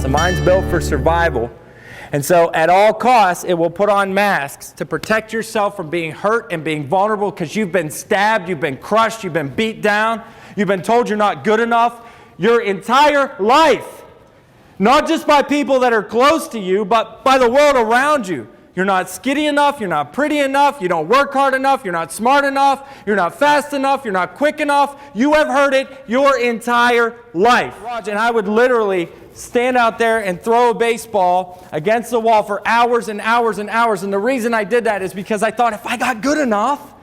The mind's built for survival. And so at all costs, it will put on masks to protect yourself from being hurt and being vulnerable because you've been stabbed, you've been crushed, you've been beat down, you've been told you're not good enough your entire life. Not just by people that are close to you, but by the world around you. You're not skinny enough, you're not pretty enough, you don't work hard enough, you're not smart enough, you're not fast enough, you're not quick enough. You have heard it your entire life. And I would literally stand out there and throw a baseball against the wall for hours and hours and hours. And the reason I did that is because I thought if I got good enough,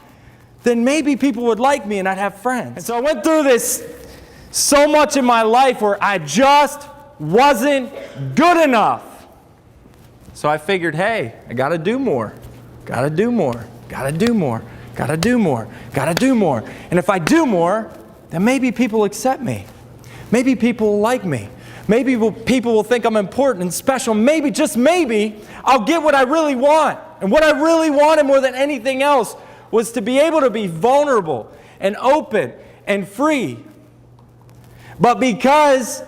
then maybe people would like me and I'd have friends. And so I went through this so much in my life where I just wasn't good enough. So I figured, hey, I got to do more. Got to do more. Got to do more. Got to do more. Got to do more. And if I do more, then maybe people will accept me. Maybe people will like me. Maybe people will think I'm important and special. Maybe, just maybe, I'll get what I really want. And what I really wanted more than anything else was to be able to be vulnerable and open and free. But because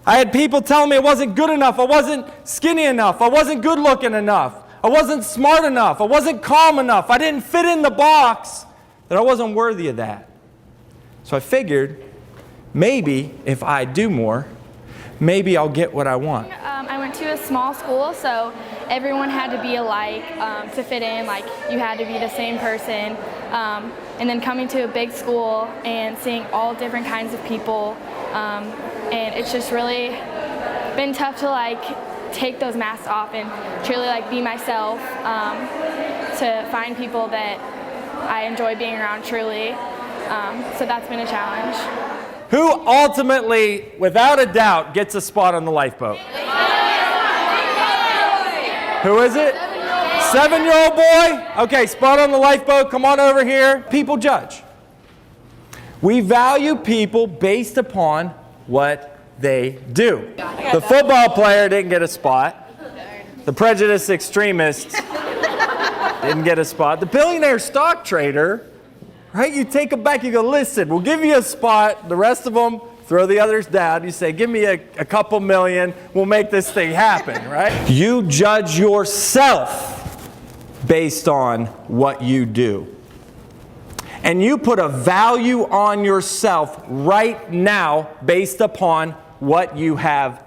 I had people telling me I wasn't good enough, I wasn't skinny enough, I wasn't good looking enough, I wasn't smart enough, I wasn't calm enough, I didn't fit in the box, that I wasn't worthy of that. So I figured, maybe if I do more, maybe I'll get what I want. I went to a small school, so everyone had to be alike to fit in, like you had to be the same person. And then coming to a big school and seeing all different kinds of people, and it's just really been tough to like take those masks off and truly like be myself, to find people that I enjoy being around truly. So that's been a challenge. Who ultimately, without a doubt, gets a spot on the lifeboat? Who is it? 7-year-old boy? Okay, spot on the lifeboat. Come on over here. People judge. We value people based upon what they do. The football player didn't get a spot. The prejudiced extremist didn't get a spot. The billionaire stock trader, right? You take them back, you go, listen, we'll give you a spot. The rest of them, throw the others down. You say, give me a couple million. We'll make this thing happen, right? You judge yourself based on what you do. And you put a value on yourself right now based upon what you have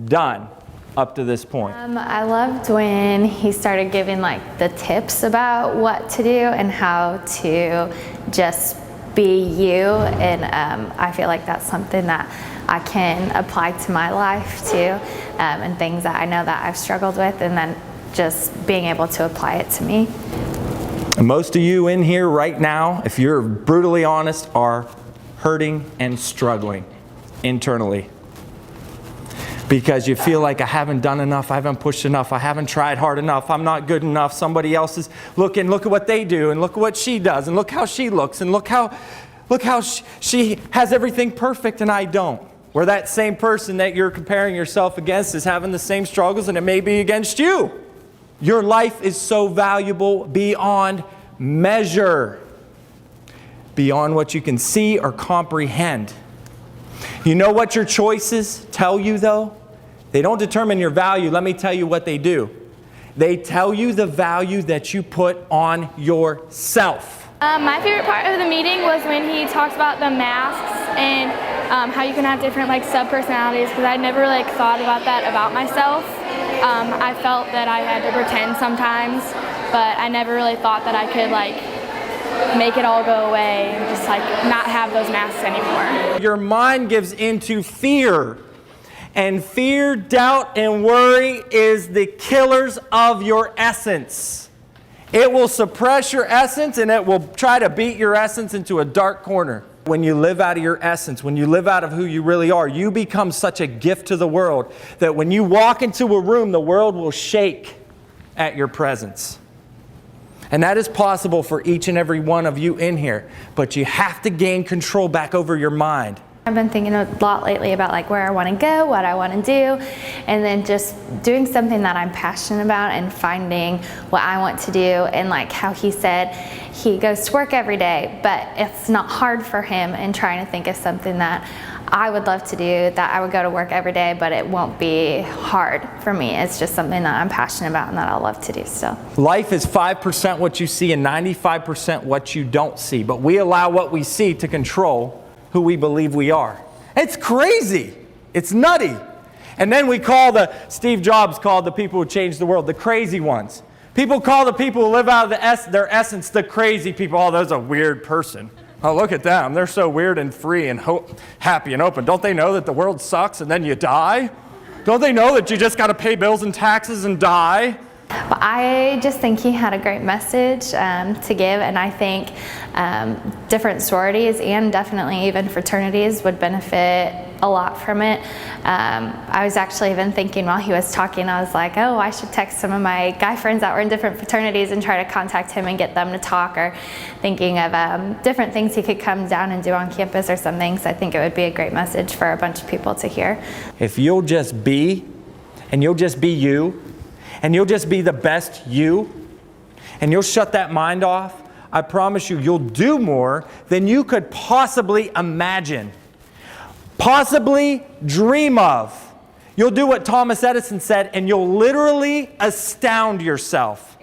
done up to this point. I loved when he started giving like the tips about what to do and how to just be you, and I feel like that's something that I can apply to my life too, and things that I know that I've struggled with, and then just being able to apply it to me. And most of you in here right now, if you're brutally honest, are hurting and struggling internally. Because you feel like I haven't done enough, I haven't pushed enough, I haven't tried hard enough, I'm not good enough, somebody else is looking, look at what they do, and look at what she does, and look how she looks, and look how she has everything perfect and I don't. Where that same person that you're comparing yourself against is having the same struggles, and it may be against you. Your life is so valuable beyond measure, beyond what you can see or comprehend. You know what your choices tell you though? They don't determine your value. Let me tell you what they do. They tell you the value that you put on yourself. My favorite part of the meeting was when he talked about the masks and how you can have different like sub-personalities, because I'd never like thought about that about myself. I felt that I had to pretend sometimes, but I never really thought that I could like make it all go away and just like not have those masks anymore. Your mind gives into fear, and fear, doubt, and worry is the killers of your essence. It will suppress your essence, and it will try to beat your essence into a dark corner. When you live out of your essence, when you live out of who you really are, you become such a gift to the world that when you walk into a room, the world will shake at your presence. And that is possible for each and every one of you in here. But you have to gain control back over your mind. I've been thinking a lot lately about like where I want to go, what I want to do, and then just doing something that I'm passionate about and finding what I want to do. And like how he said, he goes to work every day, but it's not hard for him, and trying to think of something that I would love to do, that I would go to work every day, but it won't be hard for me. It's just something that I'm passionate about and that I love to do still. Life is 5% what you see and 95% what you don't see, but we allow what we see to control who we believe we are. It's crazy. It's nutty. And then we call Steve Jobs called the people who changed the world the crazy ones. People call the people who live out of their essence the crazy people. Oh, there's a weird person. Oh, look at them. They're so weird and free and happy and open. Don't they know that the world sucks and then you die? Don't they know that you just got to pay bills and taxes and die? Well, I just think he had a great message to give, and I think different sororities and definitely even fraternities would benefit a lot from it. I was actually even thinking while he was talking, I was like, oh, I should text some of my guy friends that were in different fraternities and try to contact him and get them to talk, or thinking of different things he could come down and do on campus or something. So I think it would be a great message for a bunch of people to hear. If you'll just be, and you'll just be you, and you'll just be the best you, and you'll shut that mind off, I promise you, you'll do more than you could possibly imagine, possibly dream of. You'll do what Thomas Edison said, and you'll literally astound yourself.